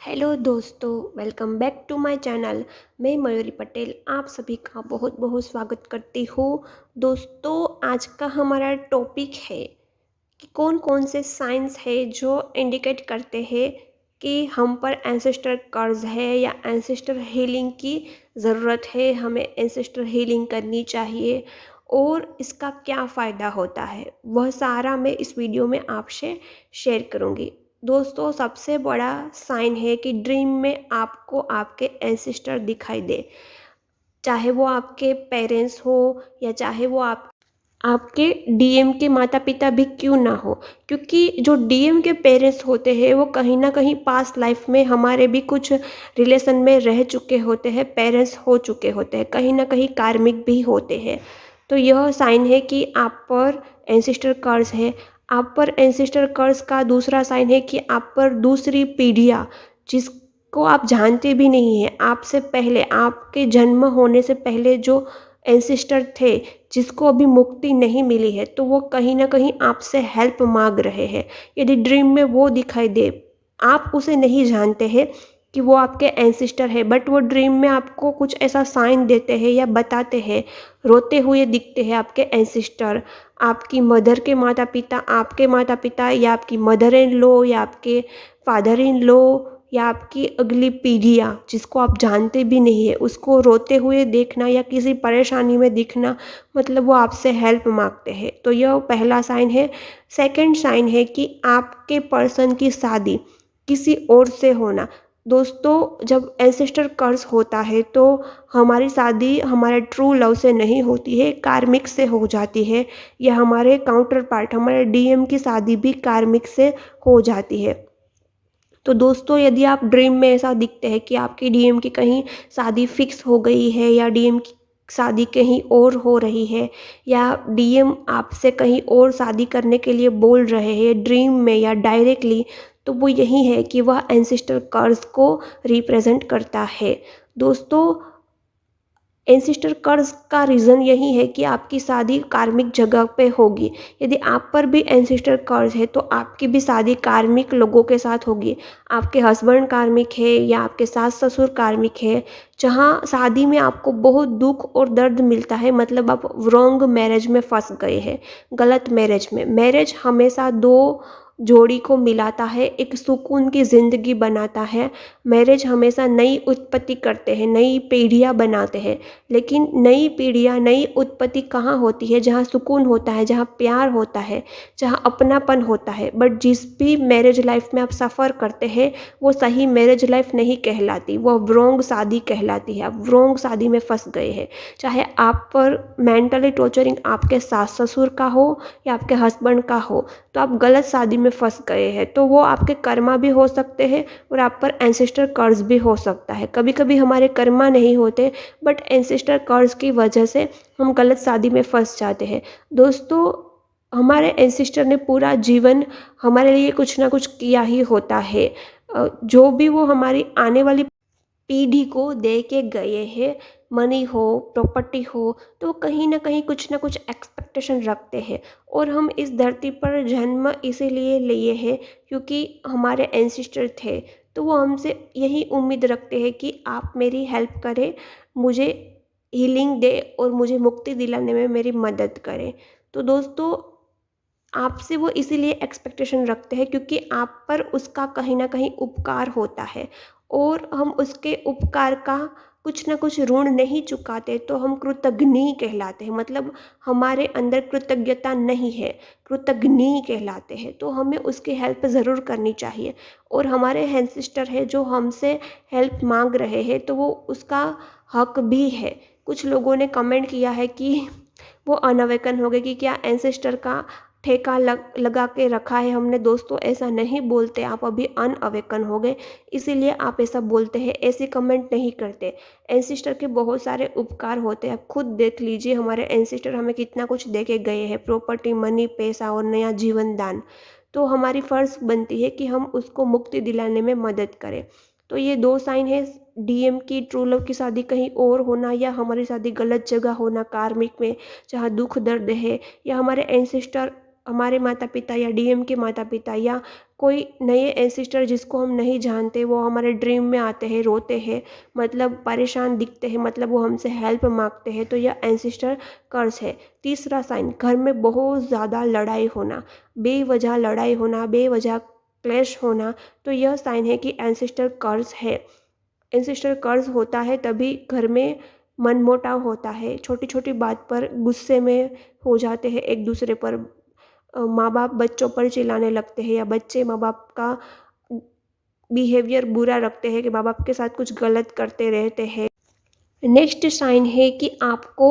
Hello दोस्तों, welcome back to my channel. मैं मयूरी पटेल आप सभी का बहुत बहुत स्वागत करती हूँ। दोस्तों, आज का हमारा टॉपिक है कि कौन कौन से साइंस है जो इंडिकेट करते हैं कि हम पर एंसेस्टर कर्ज है या एंसेस्टर हीलिंग की ज़रूरत है, हमें एंसेस्टर हीलिंग करनी चाहिए और इसका क्या फ़ायदा होता है, वह सारा मैं इस वीडियो में आपसे शेयर करूँगी। दोस्तों, सबसे बड़ा साइन है कि ड्रीम में आपको आपके एंसेस्टर दिखाई दे, चाहे वो आपके पेरेंट्स हो या चाहे वो आपके डीएम के माता पिता भी क्यों ना हो। क्योंकि जो डीएम के पेरेंट्स होते हैं वो कहीं ना कहीं पास्ट लाइफ में हमारे भी कुछ रिलेशन में रह चुके होते हैं, पेरेंट्स हो चुके होते हैं, कहीं ना कहीं कार्मिक भी होते हैं। तो यह साइन है कि आप पर एंसेस्टर कर्स है। आप पर एंसेस्टर कर्स का दूसरा साइन है कि आप पर दूसरी पीढ़ियाँ, जिसको आप जानते भी नहीं हैं, आपसे पहले, आपके जन्म होने से पहले जो एंसेस्टर थे, जिसको अभी मुक्ति नहीं मिली है, तो वो कहीं ना कहीं आपसे हेल्प मांग रहे हैं। यदि ड्रीम में वो दिखाई दे, आप उसे नहीं जानते हैं कि वो आपके एंसेस्टर है, बट वो ड्रीम में आपको कुछ ऐसा साइन देते हैं या बताते हैं, रोते हुए दिखते हैं आपके एंसेस्टर, आपकी मदर के माता पिता, आपके माता पिता या आपकी मदर इन लॉ या आपके फादर इन लॉ या आपकी अगली पीढ़ियाँ, जिसको आप जानते भी नहीं है, उसको रोते हुए देखना या किसी परेशानी में दिखना, मतलब वो आपसे हेल्प मांगते हैं। तो यह पहला साइन है। सेकंड साइन है कि आपके पर्सन की शादी किसी और से होना। दोस्तों, जब एंसेस्टर कर्स होता है तो हमारी शादी हमारे ट्रू लव से नहीं होती है, कार्मिक से हो जाती है, या हमारे काउंटर पार्ट, हमारे डीएम की शादी भी कार्मिक से हो जाती है। तो दोस्तों, यदि आप ड्रीम में ऐसा दिखते हैं कि आपकी डीएम की कहीं शादी फिक्स हो गई है या डीएम की शादी कहीं और हो रही है, या डीएम आपसे कहीं और शादी करने के लिए बोल रहे हैं ड्रीम में या डायरेक्टली, तो वो यही है कि वह एंसेस्टर कर्स को रिप्रेजेंट करता है। दोस्तों, एंसेस्टर कर्स का रीज़न यही है कि आपकी शादी कार्मिक जगह पे होगी। यदि आप पर भी एंसेस्टर कर्स है तो आपकी भी शादी कार्मिक लोगों के साथ होगी। आपके हस्बैंड कार्मिक है या आपके सास ससुर कार्मिक है, जहाँ शादी में आपको बहुत दुख और दर्द मिलता है, मतलब आप रॉन्ग मैरिज में फंस गए हैं, गलत मैरिज में। मैरिज हमेशा दो जोड़ी को मिलाता है, एक सुकून की ज़िंदगी बनाता है। मैरिज हमेशा नई उत्पत्ति करते हैं, नई पीढ़ियाँ बनाते हैं। लेकिन नई पीढ़ियाँ, नई उत्पत्ति कहाँ होती है? जहाँ सुकून होता है, जहाँ प्यार होता है, जहाँ अपनापन होता है। बट जिस भी मैरिज लाइफ में आप सफ़र करते हैं, वो सही मैरिज लाइफ नहीं कहलाती, वो रॉन्ग शादी कहलाती है। आप रॉन्ग शादी में फंस गए हैं। चाहे आप पर मेंटली टॉर्चरिंग आपके सास ससुर का हो या आपके हस्बैंड का हो, तो आप गलत शादी में फंस गए हैं। तो वो आपके कर्मा भी हो सकते हैं और आप पर एंसेस्टर कर्ज भी हो सकता है। कभी कभी हमारे कर्मा नहीं होते, बट एंसेस्टर कर्ज की वजह से हम गलत शादी में फंस जाते हैं। दोस्तों, हमारे एंसेस्टर ने पूरा जीवन हमारे लिए कुछ ना कुछ किया ही होता है। जो भी वो हमारी आने वाली पीढ़ी को दे के गए हैं, मनी हो, प्रॉपर्टी हो, तो कहीं ना कुछ एक्सपेक्टेशन रखते हैं। और हम इस धरती पर जन्म इसीलिए लिए हैं क्योंकि हमारे एंसेस्टर थे, तो वो हमसे यही उम्मीद रखते हैं कि आप मेरी हेल्प करें, मुझे हीलिंग दे और मुझे मुक्ति दिलाने में मेरी मदद करें। तो दोस्तों, आपसे वो इसीलिए एक्सपेक्टेशन रखते हैं क्योंकि आप पर उसका कहीं न कहीं उपकार होता है, और हम उसके उपकार का कुछ न कुछ ऋण नहीं चुकाते तो हम कृतघ्नि कहलाते हैं। मतलब हमारे अंदर कृतज्ञता नहीं है, कृतघ्नि कहलाते हैं। तो हमें उसकी हेल्प ज़रूर करनी चाहिए। और हमारे एंसेस्टर है जो हमसे हेल्प माँग रहे हैं, तो वो उसका हक भी है। कुछ लोगों ने कमेंट किया है कि वो अनअवेकन हो गए कि क्या एंसेस्टर का ठेका लगा के रखा है हमने। दोस्तों, ऐसा नहीं बोलते, आप अभी अनअवेकन हो गए इसीलिए आप ऐसा बोलते हैं, ऐसे कमेंट नहीं करते। एंसेस्टर के बहुत सारे उपकार होते हैं, आप खुद देख लीजिए हमारे एंसेस्टर हमें कितना कुछ दे के गए हैं, प्रॉपर्टी, मनी, पैसा और नया जीवन दान। तो हमारी फ़र्ज़ बनती है कि हम उसको मुक्ति दिलाने में मदद करें। तो ये दो साइन है, डीएम की ट्रू लव की शादी कहीं और होना या हमारी शादी गलत जगह होना कार्मिक में, जहाँ दुख दर्द है, या हमारे एंसेस्टर हमारे माता पिता या डीएम के माता पिता या कोई नए एंसेस्टर जिसको हम नहीं जानते, वो हमारे ड्रीम में आते हैं, रोते हैं, मतलब परेशान दिखते हैं, मतलब वो हमसे हेल्प मांगते हैं, तो यह एंसेस्टर कर्स है। तीसरा साइन, घर में बहुत ज़्यादा लड़ाई होना, बेवजह लड़ाई होना, बेवजह क्लैश होना, तो यह साइन है कि एंसेस्टर कर्स है। एंसेस्टर कर्स होता है तभी घर में मनमुटाव होता है, छोटी छोटी बात पर गुस्से में हो जाते हैं एक दूसरे पर, माँ बाप बच्चों पर चिल्लाने लगते हैं या बच्चे माँ बाप का बिहेवियर बुरा रखते हैं कि माँ बाप के साथ कुछ गलत करते रहते हैं। नेक्स्ट साइन है कि आपको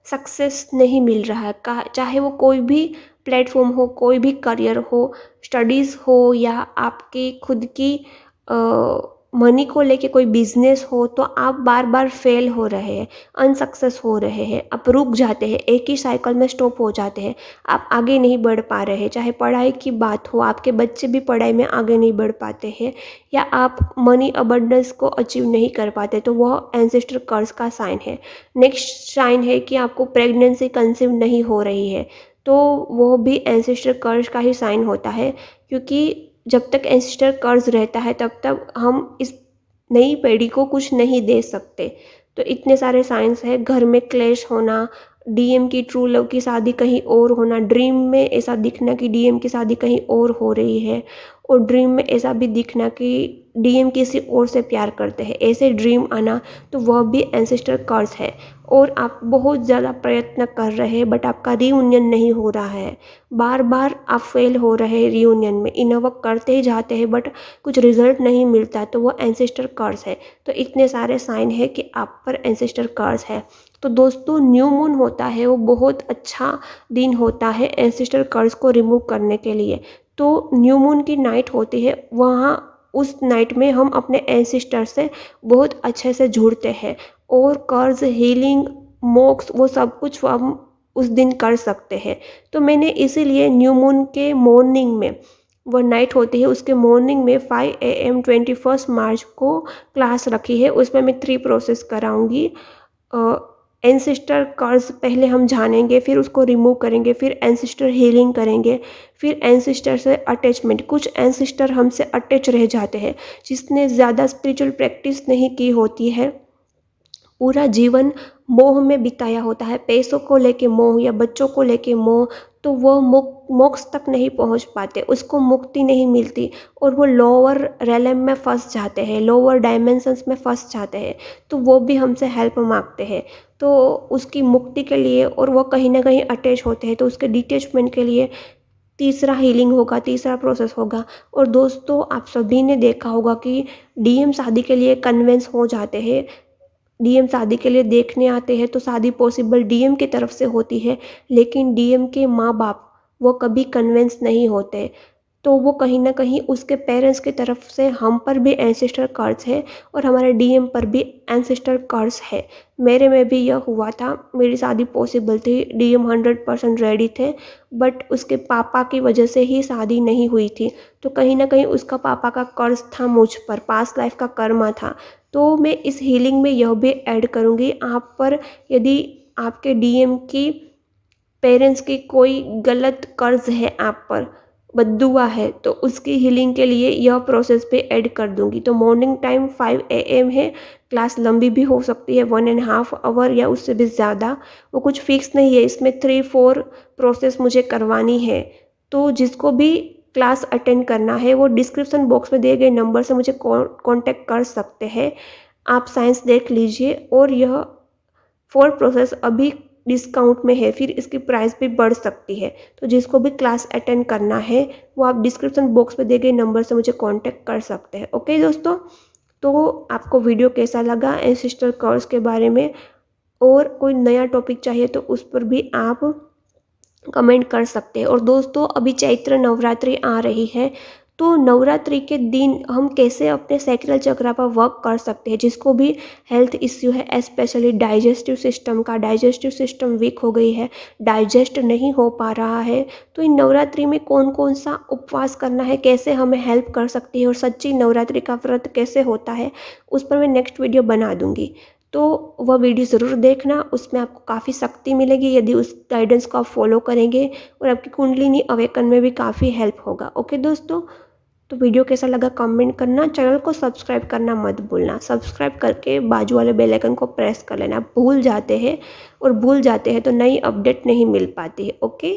सक्सेस नहीं मिल रहा है, चाहे वो कोई भी प्लेटफॉर्म हो, कोई भी करियर हो, स्टडीज़ हो या आपकी खुद की मनी को लेके कोई बिजनेस हो, तो आप बार बार फेल हो रहे हैं, अनसक्सेस हो रहे हैं, आप रुक जाते हैं, एक ही साइकिल में स्टॉप हो जाते हैं, आप आगे नहीं बढ़ पा रहे हैं। चाहे पढ़ाई की बात हो, आपके बच्चे भी पढ़ाई में आगे नहीं बढ़ पाते हैं या आप मनी अबंडेंस को अचीव नहीं कर पाते, तो वह एंसेस्टर कर्स का साइन है। नेक्स्ट साइन है कि आपको प्रेगनेंसी कंसीव नहीं हो रही है, तो वो भी एंसेस्टर कर्स का ही साइन होता है, क्योंकि जब तक एंसेस्टर कर्स रहता है तब तक हम इस नई पीढ़ी को कुछ नहीं दे सकते। तो इतने सारे साइंस है, घर में क्लेश होना, डीएम की ट्रू लव की शादी कहीं और होना, ड्रीम में ऐसा दिखना कि डीएम की शादी कहीं और हो रही है, और ड्रीम में ऐसा भी दिखना कि डीएम किसी और से प्यार करते हैं, ऐसे ड्रीम आना, तो वह भी एंसेस्टर कर्स है। और आप बहुत ज़्यादा प्रयत्न कर रहे हैं बट आपका रीयूनियन नहीं हो रहा है, बार बार आप फेल हो रहे हैं रीयूनियन में, इनवर्क करते ही जाते हैं बट कुछ रिजल्ट नहीं मिलता, तो वो एंसेस्टर कर्स है। तो इतने सारे साइन है कि आप पर एंसेस्टर कर्स है। तो दोस्तों, न्यू मून होता है वो बहुत अच्छा दिन होता है एंसेस्टर कर्स को रिमूव करने के लिए। तो न्यू मून की नाइट होती है, वहाँ उस नाइट में हम अपने एंसेस्टर से बहुत अच्छे से जुड़ते हैं, और कर्ज, हीलिंग, मोक्ष, वो सब कुछ हम उस दिन कर सकते हैं। तो मैंने इसीलिए न्यू मून के मॉर्निंग में, वो नाइट होती है उसके मॉर्निंग में 5 AM 21 मार्च को क्लास रखी है। उसमें मैं 3 प्रोसेस कराऊंगी। एंसेस्टर कर्ज पहले हम जानेंगे, फिर उसको रिमूव करेंगे, फिर एंसेस्टर हीलिंग करेंगे, फिर एंसेस्टर से अटैचमेंट। कुछ एंसेस्टर हमसे अटैच रह जाते हैं, जिसने ज़्यादा स्पिरिचुअल प्रैक्टिस नहीं की होती है, पूरा जीवन मोह में बिताया होता है, पैसों को लेके मोह या बच्चों को लेके मोह, तो वो मोक्ष तक नहीं पहुंच पाते, उसको मुक्ति नहीं मिलती, और वो लोअर रेलम में फंस जाते हैं, लोअर डायमेंशंस में फंस जाते हैं, तो वो भी हमसे हेल्प मांगते हैं। तो उसकी मुक्ति के लिए, और वो कहीं ना कहीं अटैच होते हैं, तो उसके डिटैचमेंट के लिए तीसरा हीलिंग होगा, तीसरा प्रोसेस होगा। और दोस्तों, आप सभी ने देखा होगा कि डीएम शादी के लिए कन्विंस हो जाते हैं, डीएम शादी के लिए देखने आते हैं, तो शादी पॉसिबल डीएम की तरफ से होती है, लेकिन डीएम के माँ बाप वो कभी कन्विंस नहीं होते, तो वो कहीं ना कहीं उसके पेरेंट्स की तरफ से हम पर भी एंसेस्टर कर्स है, और हमारे डीएम पर भी एंसेस्टर कर्स है। मेरे में भी यह हुआ था, मेरी शादी पॉसिबल थी, डीएम 100% रेडी थे, बट उसके पापा की वजह से ही शादी नहीं हुई थी। तो कहीं ना कहीं उसका पापा का कर्ज था मुझ पर, पास्ट लाइफ का कर्मा था। तो मैं इस हीलिंग में यह भी ऐड करूँगी आप पर, यदि आपके डीएम की पेरेंट्स की कोई गलत कर्ज है आप पर, बद्दुआ है, तो उसकी हीलिंग के लिए यह प्रोसेस पे ऐड कर दूंगी। तो मॉर्निंग टाइम 5 AM है, क्लास लंबी भी हो सकती है, 1.5 आवर या उससे भी ज़्यादा, वो कुछ फिक्स नहीं है, इसमें 3-4 प्रोसेस मुझे करवानी है। तो जिसको भी क्लास अटेंड करना है वो डिस्क्रिप्शन बॉक्स में दिए गए नंबर से मुझे कांटेक्ट कर सकते हैं। आप साइंस देख लीजिए, और यह 4 प्रोसेस अभी डिस्काउंट में है, फिर इसकी प्राइस भी बढ़ सकती है। तो जिसको भी क्लास अटेंड करना है वो आप डिस्क्रिप्शन बॉक्स में दिए गए नंबर से मुझे कांटेक्ट कर सकते हैं। ओके दोस्तों, तो आपको वीडियो कैसा लगा एंसेस्टर कर्स के बारे में, और कोई नया टॉपिक चाहिए तो उस पर भी आप कमेंट कर सकते हैं। और दोस्तों, अभी चैत्र नवरात्रि आ रही है, तो नवरात्रि के दिन हम कैसे अपने सैक्रल चक्र पर वर्क कर सकते हैं, जिसको भी हेल्थ इश्यू है, स्पेशली डाइजेस्टिव सिस्टम का, डाइजेस्टिव सिस्टम वीक हो गई है, डाइजेस्ट नहीं हो पा रहा है, तो इन नवरात्रि में कौन कौन सा उपवास करना है, कैसे हमें हेल्प कर सकती है, और सच्ची नवरात्रि का व्रत कैसे होता है, उस पर मैं नेक्स्ट वीडियो बना दूंगी। तो वह वीडियो ज़रूर देखना, उसमें आपको काफ़ी शक्ति मिलेगी यदि उस गाइडेंस को आप फॉलो करेंगे, और आपकी कुंडलिनी अवेकन में भी काफ़ी हेल्प होगा। ओके दोस्तों, तो वीडियो कैसा लगा कमेंट करना, चैनल को सब्सक्राइब करना मत भूलना। सब्सक्राइब करके बाजू वाले बेल आइकन को प्रेस कर लेना। भूल जाते हैं तो नई अपडेट नहीं मिल पाती है। ओके।